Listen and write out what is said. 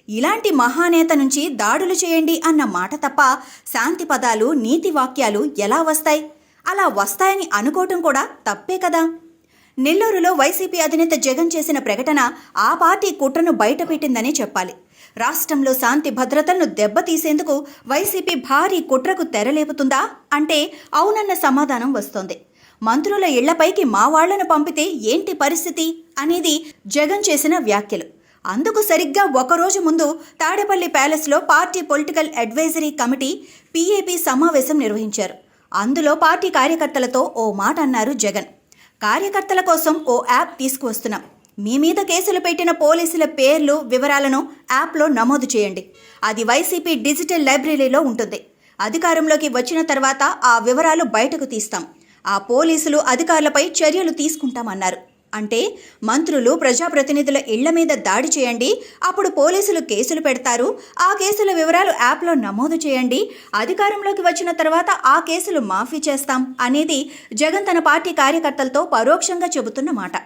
ఇలాంటి మహానేత నుంచి దాడులు చేయండి అన్న మాట తప్ప శాంతి పదాలు, నీతి వాక్యాలు ఎలా వస్తాయి? అలా వస్తాయని అనుకోవటం కూడా తప్పే కదా. నెల్లూరులో వైసీపీ అధినేత జగన్ చేసిన ప్రకటన ఆ పార్టీ కుట్రను బయటపెట్టిందనే చెప్పాలి. రాష్ట్రంలో శాంతి భద్రతలను దెబ్బతీసేందుకు వైసీపీ భారీ కుట్రకు తెరలేపుతుందా అంటే అవునన్న సమాధానం వస్తోంది. మంత్రుల ఇళ్లపైకి మా వాళ్లను పంపితే ఏంటి పరిస్థితి అనేది జగన్ చేసిన వ్యాఖ్యలు. అందుకు సరిగ్గా ఒకరోజు ముందు తాడేపల్లి ప్యాలెస్లో party political advisory committee PAP సమావేశం నిర్వహించారు. అందులో పార్టీ కార్యకర్తలతో ఓ మాట అన్నారు జగన్. కార్యకర్తల కోసం ఓ యాప్ తీసుకువస్తున్నాం. మీ మీద కేసులు పెట్టిన పోలీసుల పేర్లు, వివరాలను యాప్లో నమోదు చేయండి. అది వైసీపీ డిజిటల్ లైబ్రరీలో ఉంటుంది. అధికారంలోకి వచ్చిన తర్వాత ఆ వివరాలు బయటకు తీస్తాం. ఆ పోలీసులు, అధికారులపై చర్యలు తీసుకుంటామన్నారు. అంటే మంత్రులు, ప్రజాప్రతినిధుల ఇళ్ల మీద దాడి చేయండి, అప్పుడు పోలీసులు కేసులు పెడతారు. ఆ కేసుల వివరాలు యాప్లో నమోదు చేయండి. అధికారంలోకి వచ్చిన తర్వాత ఆ కేసులు మాఫీ చేస్తాం అనేది జగన్ తన పార్టీ కార్యకర్తలతో పరోక్షంగా చెబుతున్న మాట.